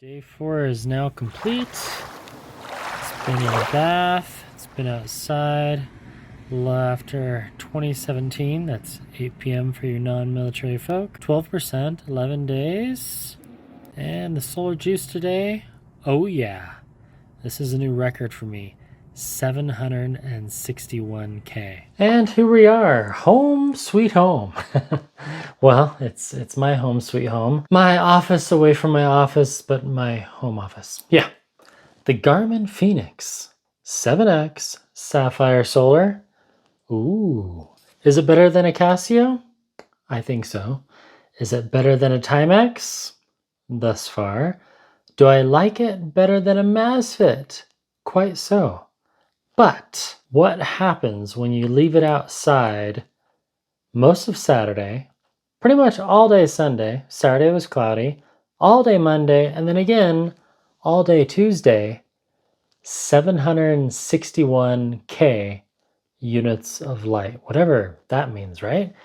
Day 4 is now complete. It's been in a bath. It's been outside. After 2017, that's 8 p.m. for you non-military folk. 12%, 11 days. And the solar juice today, oh yeah, this is a new record for me. 761K. And here we are, home sweet home. Well, it's my home sweet home. My office away from my office, but my home office. Yeah. The Garmin Fenix 7X Sapphire Solar. Ooh. Is it better than a Casio? I think so. Is it better than a Timex? Thus far. Do I like it better than a Masfit? Quite so. But what happens when you leave it outside most of Saturday, pretty much all day Sunday, Saturday was cloudy, all day Monday, and then again all day Tuesday, 761K units of light, whatever that means, right?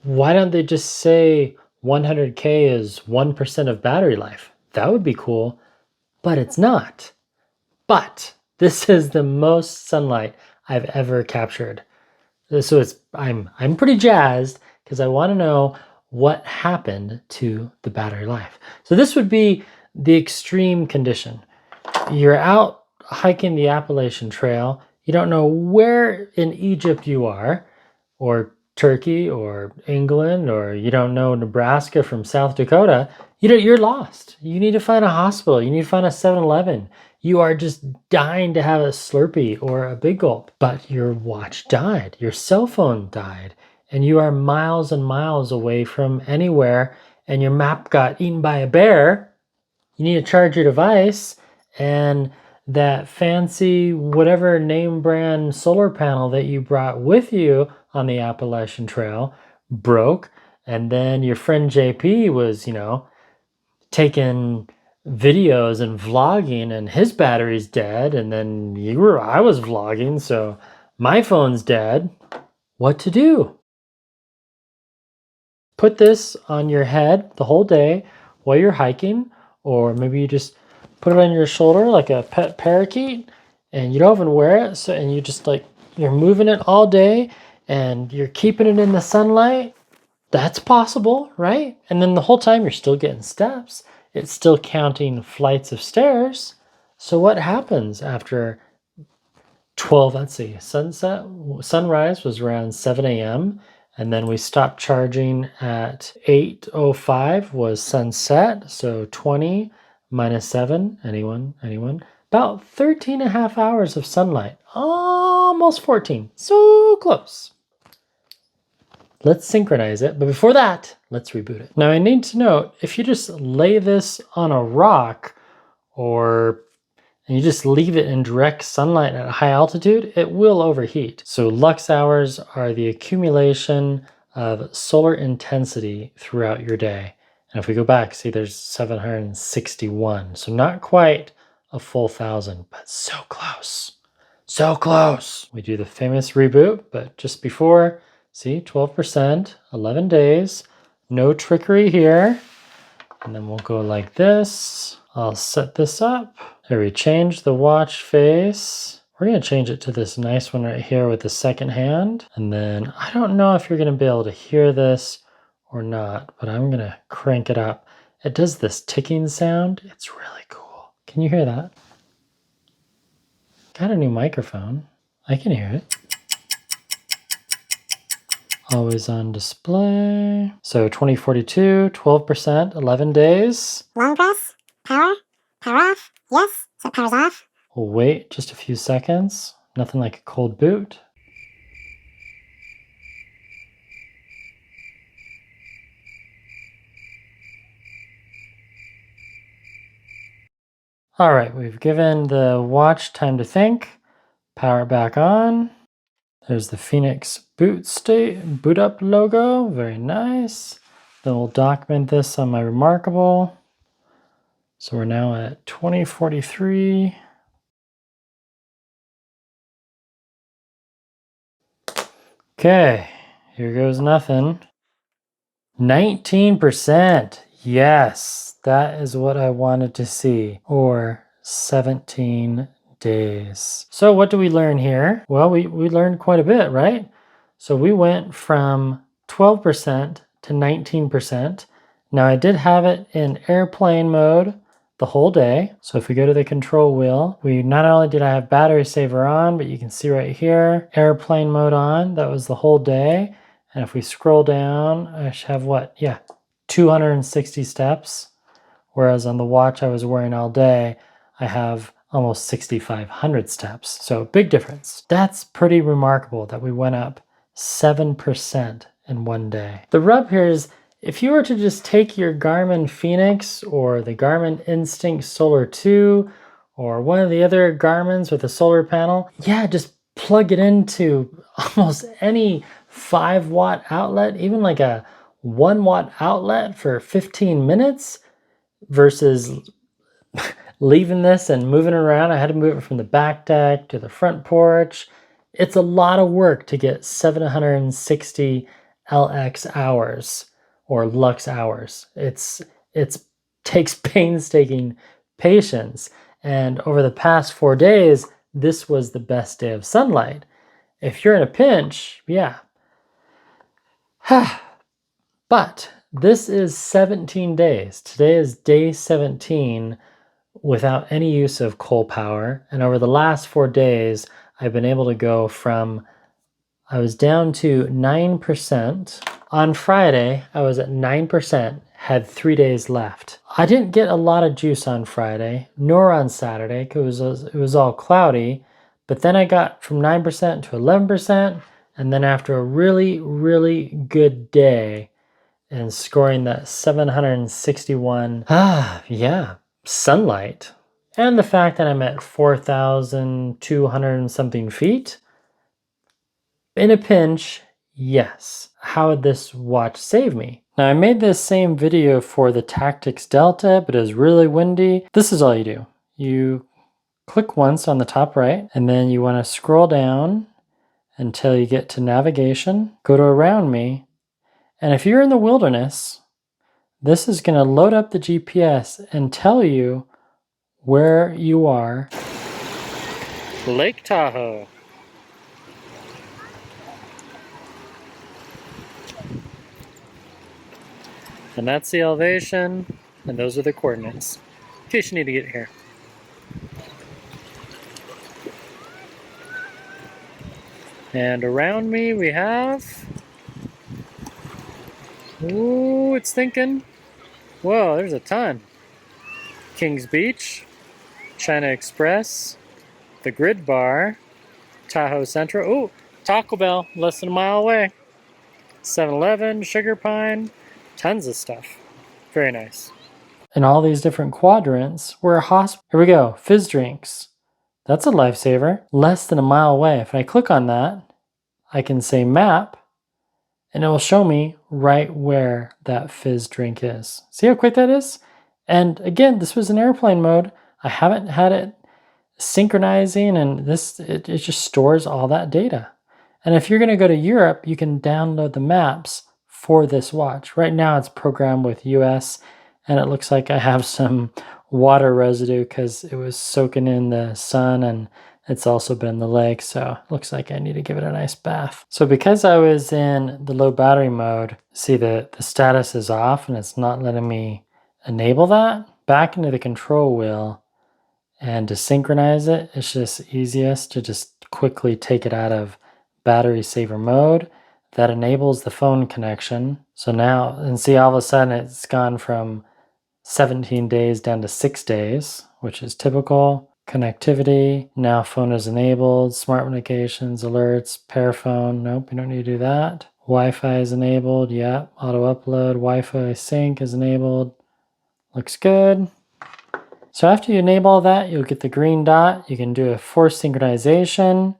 Why don't they just say 100K is 1% of battery life? That would be cool, but it's not. But this is the most sunlight I've ever captured. So I'm pretty jazzed because I want to know what happened to the battery life. So this would be the extreme condition. You're out hiking the Appalachian Trail. You don't know where in Egypt you are, or Turkey, or England, or you don't know Nebraska from South Dakota. You're lost. You need to find a hospital. You need to find a 7-Eleven. You are just dying to have a Slurpee or a Big Gulp, but your watch died, your cell phone died, and you are miles and miles away from anywhere, and your map got eaten by a bear. You need to charge your device, and that fancy whatever name brand solar panel that you brought with you on the Appalachian Trail broke, and then your friend JP was, taking videos and vlogging, and his battery's dead, and then I was vlogging, so my phone's dead. What to do? Put this on your head the whole day while you're hiking, or maybe you just put it on your shoulder like a pet parakeet, and you don't even wear it, so and you just you're moving it all day and you're keeping it in the sunlight. That's possible, right? And then the whole time you're still getting steps. It's still counting flights of stairs. So what happens after 12, let's see, sunrise was around 7 a.m. And then we stopped charging at 8:05 was sunset. So 20 minus 7, anyone? About 13 and a half hours of sunlight. Almost 14, so close. Let's synchronize it, but before that, let's reboot it. Now I need to note, if you just lay this on a rock and you just leave it in direct sunlight at a high altitude, it will overheat. So lux hours are the accumulation of solar intensity throughout your day. And if we go back, see there's 761. So not quite a full 1,000, but so close. So close. We do the famous reboot, but just before, see, 12%, 11 days, no trickery here. And then we'll go like this. I'll set this up. Here we change the watch face. We're gonna change it to this nice one right here with the second hand. And then I don't know if you're gonna be able to hear this or not, but I'm gonna crank it up. It does this ticking sound. It's really cool. Can you hear that? Got a new microphone. I can hear it. Always on display. So 2042, 12%, 11 days. Long press, power off, yes, so power's off. We'll wait just a few seconds. Nothing like a cold boot. All right, we've given the watch time to think. Power it back on. There's the Fenix boot up logo, very nice. Then we'll document this on my Remarkable. So we're now at 2043. Okay, here goes nothing. 19%. Yes, that is what I wanted to see. Or 17 days. So what do we learn here? Well, we learned quite a bit, right? So we went from 12% to 19%. Now I did have it in airplane mode the whole day. So if we go to the control wheel, we not only did I have battery saver on, but you can see right here, airplane mode on. That was the whole day. And if we scroll down, I should have what? Yeah, 260 steps. Whereas on the watch I was wearing all day, I have almost 6,500 steps. So big difference. That's pretty remarkable that we went up 7% in one day. The rub here is if you were to just take your Garmin Fēnix or the Garmin Instinct Solar 2 or one of the other Garmins with a solar panel, yeah, just plug it into almost any 5-watt outlet, even like a 1-watt outlet for 15 minutes versus leaving this and moving it around. I had to move it from the back deck to the front porch. It's a lot of work to get 760 LX hours or lux hours. It's takes painstaking patience. And over the past 4 days, this was the best day of sunlight. If you're in a pinch, yeah. But this is 17 days. Today is day 17 without any use of coal power. And over the last 4 days, I've been able to go from, I was down to 9%. On Friday, I was at 9%, had 3 days left. I didn't get a lot of juice on Friday, nor on Saturday, because it was all cloudy. But then I got from 9% to 11%. And then after a really, really good day and scoring that 761, sunlight. And the fact that I'm at 4,200 and something feet. In a pinch, yes. How would this watch save me? Now I made this same video for the Tactics Delta, but it was really windy. This is all you do. You click once on the top right, and then you want to scroll down until you get to navigation. Go to around me. And if you're in the wilderness, this is going to load up the GPS and tell you where you are. Lake Tahoe. And that's the elevation, and those are the coordinates, in case you need to get here. And around me we have, ooh, it's thinking. Whoa, there's a ton. Kings Beach, China Express, the Grid Bar, Tahoe Central. Ooh, Taco Bell, less than a mile away. 7-Eleven, Sugar Pine, tons of stuff. Very nice. And all these different quadrants were a hospital. Here we go, fizz drinks. That's a lifesaver. Less than a mile away. If I click on that, I can say map, and it will show me right where that fizz drink is. See how quick that is? And again, this was in airplane mode. I haven't had it synchronizing, and it just stores all that data. And if you're going to go to Europe, you can download the maps for this watch. Right now it's programmed with US, and it looks like I have some water residue because it was soaking in the sun, and it's also been in the lake, so it looks like I need to give it a nice bath. So because I was in the low battery mode, see the status is off and it's not letting me enable that. Back into the control wheel, and to synchronize it, it's just easiest to just quickly take it out of battery saver mode. That enables the phone connection. So now, and see all of a sudden it's gone from 17 days down to 6 days, which is typical. Connectivity, now phone is enabled. Smart notifications, alerts, pair phone, nope, you don't need to do that. Wi-Fi is enabled, yep. Auto upload, Wi-Fi sync is enabled. Looks good. So after you enable all that, you'll get the green dot. You can do a force synchronization,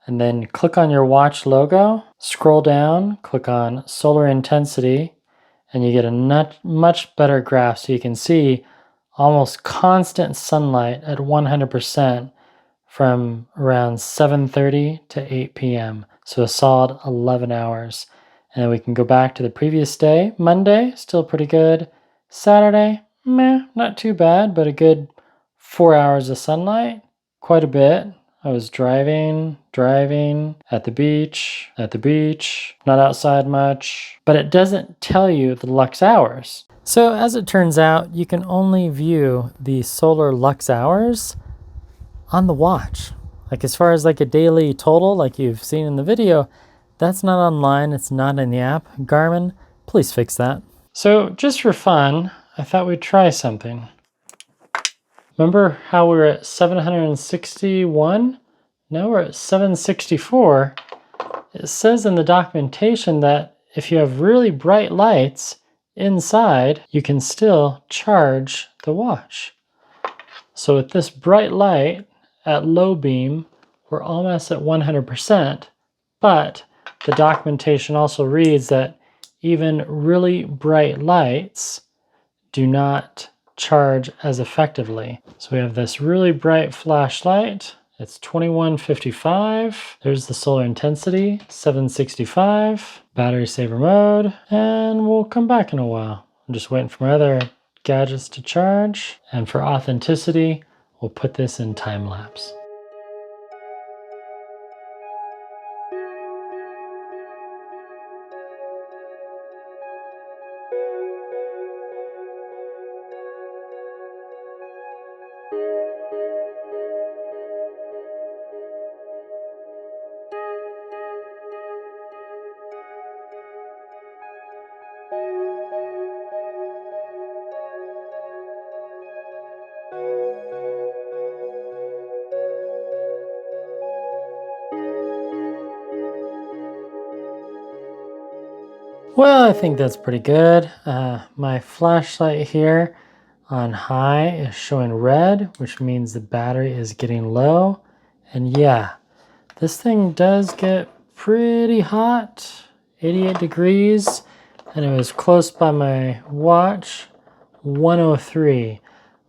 and then click on your watch logo, scroll down, click on solar intensity, and you get a much better graph, so you can see almost constant sunlight at 100% from around 7:30 to 8 p.m. So a solid 11 hours. And we can go back to the previous day, Monday, still pretty good. Saturday, meh, not too bad, but a good 4 hours of sunlight, quite a bit. I was driving at the beach, not outside much, but it doesn't tell you the lux hours. So as it turns out, you can only view the solar lux hours on the watch. Like as far as like a daily total, like you've seen in the video, that's not online, it's not in the app. Garmin, please fix that. So just for fun, I thought we'd try something. Remember how we were at 761? Now we're at 764. It says in the documentation that if you have really bright lights inside, you can still charge the watch. So with this bright light at low beam, we're almost at 100%, but the documentation also reads that even really bright lights do not charge as effectively. So we have this really bright flashlight. It's 2155. There's the solar intensity, 765. Battery saver mode. And we'll come back in a while. I'm just waiting for my other gadgets to charge. And for authenticity, we'll put this in time lapse. Well, I think that's pretty good. My flashlight here on high is showing red, which means the battery is getting low. And yeah, this thing does get pretty hot, 88 degrees, and it was close by my watch, 103.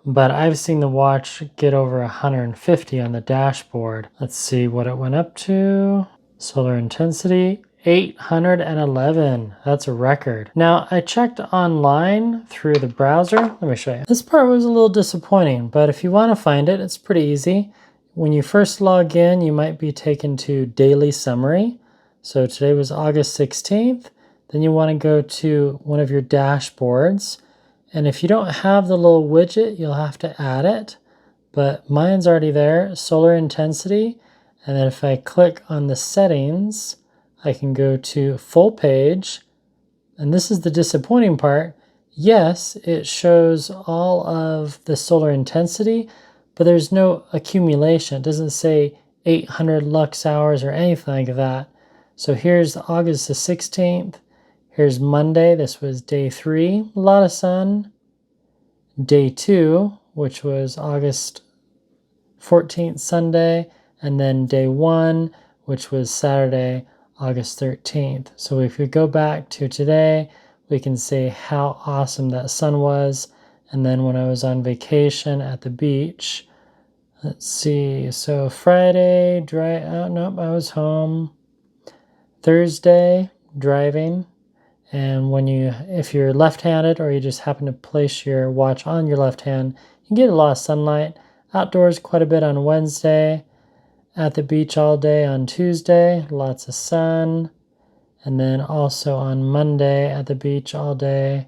But I've seen the watch get over 150 on the dashboard. Let's see what it went up to. Solar intensity, 811. That's a record. Now, I checked online through the browser. Let me show you. This part was a little disappointing, but if you want to find it, it's pretty easy. When you first log in, you might be taken to Daily Summary. So today was August 16th. Then you want to go to one of your dashboards. And if you don't have the little widget, you'll have to add it. But mine's already there, solar intensity. And then if I click on the settings, I can go to full page. And this is the disappointing part. Yes, it shows all of the solar intensity, but there's no accumulation. It doesn't say 800 lux hours or anything like that. So here's August the 16th. Here's Monday. This was day 3. A lot of sun. Day 2, which was August 14th, Sunday. And then day 1, which was Saturday, August 13th. So if we go back to today, we can see how awesome that sun was. And then when I was on vacation at the beach, let's see, so Friday, nope, I was home. Thursday, driving. And if you're left-handed or you just happen to place your watch on your left hand, you can get a lot of sunlight. Outdoors quite a bit on Wednesday. At the beach all day on Tuesday, lots of sun. And then also on Monday at the beach all day.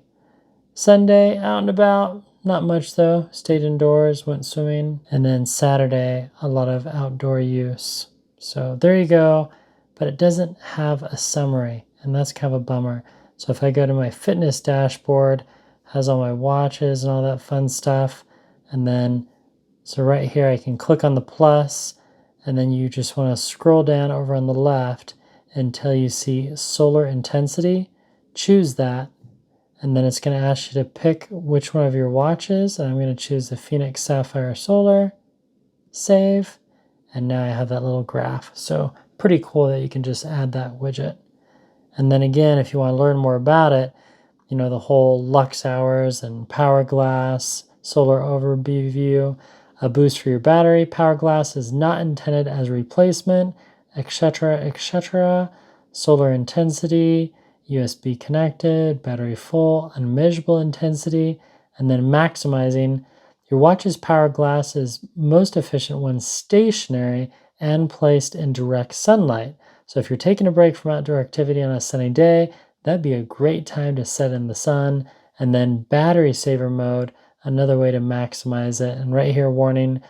Sunday, out and about, not much though. Stayed indoors, went swimming. And then Saturday, a lot of outdoor use. So there you go. But it doesn't have a summary, and that's kind of a bummer. So if I go to my fitness dashboard, has all my watches and all that fun stuff. And then, so right here, I can click on the plus, and then you just want to scroll down over on the left until you see solar intensity. Choose that, and then it's going to ask you to pick which one of your watches. And I'm going to choose the Fēnix Sapphire Solar. Save, and now I have that little graph. So pretty cool that you can just add that widget. And then again, if you want to learn more about it, you know, the whole lux hours and power glass, solar overview, a boost for your battery, power glass is not intended as a replacement, etc., etc. Solar intensity, USB connected, battery full, unmeasurable intensity, and then maximizing. Your watch's power glass is most efficient when stationary and placed in direct sunlight. So if you're taking a break from outdoor activity on a sunny day, that'd be a great time to set in the sun. And then battery saver mode, another way to maximize it. And right here, warning,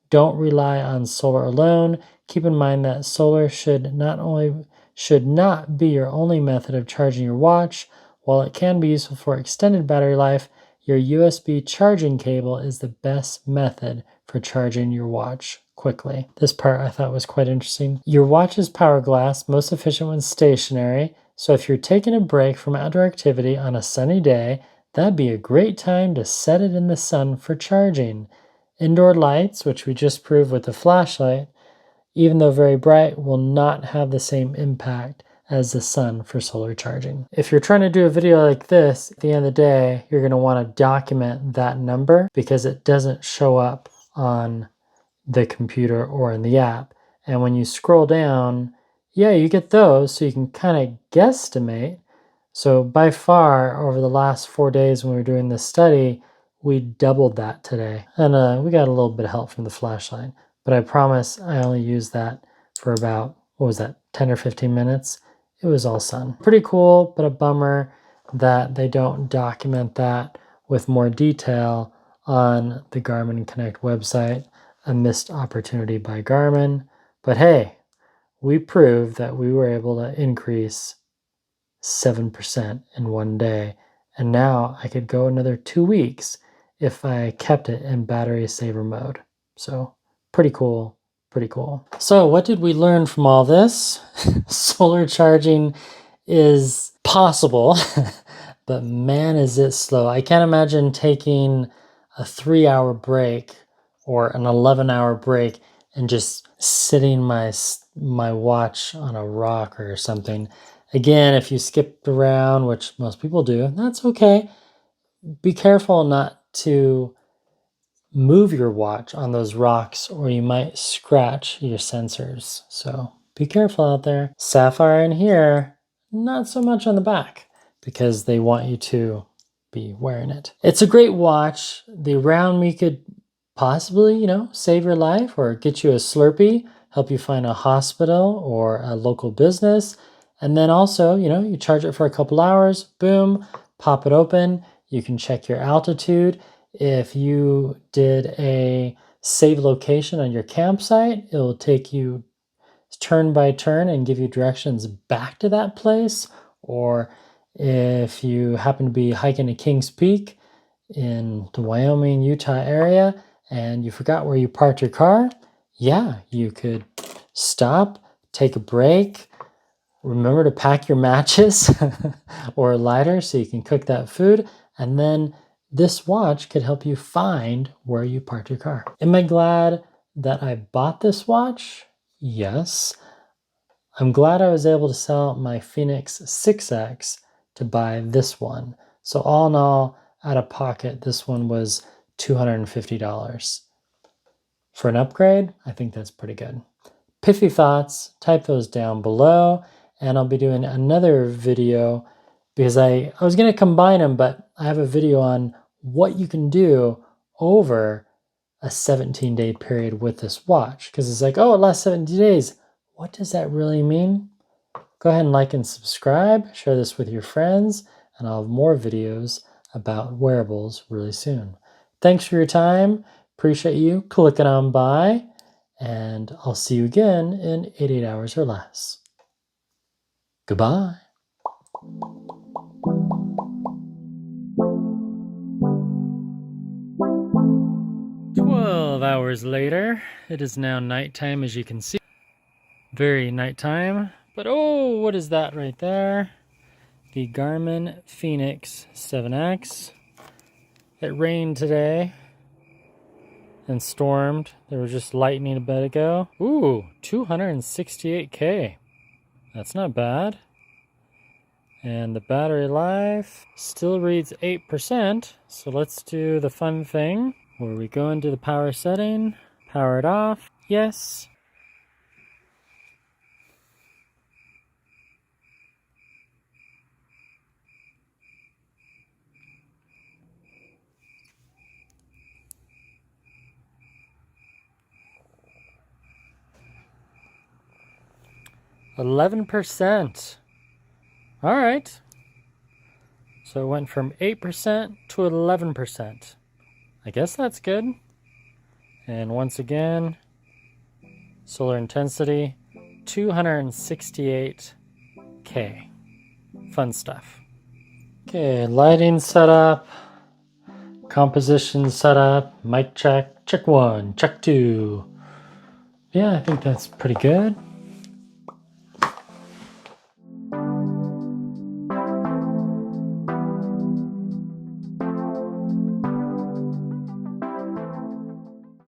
don't rely on solar alone. Keep in mind that solar should not be your only method of charging your watch. While it can be useful for extended battery life, your USB charging cable is the best method for charging your watch quickly. This part I thought was quite interesting. Your watch's power glass, most efficient when stationary. So if you're taking a break from outdoor activity on a sunny day, that'd be a great time to set it in the sun for charging. Indoor lights, which we just proved with the flashlight, even though very bright, will not have the same impact as the sun for solar charging. If you're trying to do a video like this, at the end of the day, you're going to want to document that number because it doesn't show up on the computer or in the app. And when you scroll down, yeah, you get those, so you can kind of guesstimate. So by far, over the last 4 days when we were doing this study, we doubled that today. And we got a little bit of help from the flashlight. But I promise I only used that for about, 10 or 15 minutes? It was all sun. Pretty cool, but a bummer that they don't document that with more detail on the Garmin Connect website. A missed opportunity by Garmin. But hey, we proved that we were able to increase 7% in one day. And now I could go another 2 weeks if I kept it in battery saver mode. So pretty cool, pretty cool. So what did we learn from all this? Solar charging is possible, but man, is it slow. I can't imagine taking a 3-hour break or an 11-hour break and just sitting my watch on a rock or something. Again, if you skipped around, which most people do, that's okay. Be careful not to move your watch on those rocks or you might scratch your sensors. So be careful out there. Sapphire in here, not so much on the back because they want you to be wearing it. It's a great watch. The Around Me could possibly, save your life or get you a Slurpee, help you find a hospital or a local business. And then also, you charge it for a couple hours, boom, pop it open. You can check your altitude. If you did a save location on your campsite, it will take you turn by turn and give you directions back to that place. Or if you happen to be hiking to Kings Peak in the Wyoming, Utah area, and you forgot where you parked your car, yeah, you could stop, take a break, remember to pack your matches or a lighter so you can cook that food, and then this watch could help you find where you parked your car. Am I glad that I bought this watch? Yes. I'm glad I was able to sell my Fēnix 6X to buy this one. So all in all, out of pocket, this one was $250. For an upgrade, I think that's pretty good. Pithy thoughts, type those down below, and I'll be doing another video because I was going to combine them, but I have a video on what you can do over a 17-day period with this watch. Because it's like, oh, it lasts 17 days. What does that really mean? Go ahead and like and subscribe, share this with your friends, and I'll have more videos about wearables really soon. Thanks for your time. Appreciate you clicking on by, and I'll see you again in 88 hours or less. Goodbye. 12 hours later, it is now nighttime, as you can see. Very nighttime, but oh, what is that right there? The Garmin Fēnix 7X. It rained today and stormed. There was just lightning a bit ago. Ooh, 268K. That's not bad. And the battery life still reads 8%. So let's do the fun thing where we go into the power setting, power it off. Yes. 11%. All right. So it went from 8% to 11%. I guess that's good. And once again, solar intensity, 268K. Fun stuff. Okay, lighting setup, composition setup, mic check, check 1, check 2. Yeah, I think that's pretty good.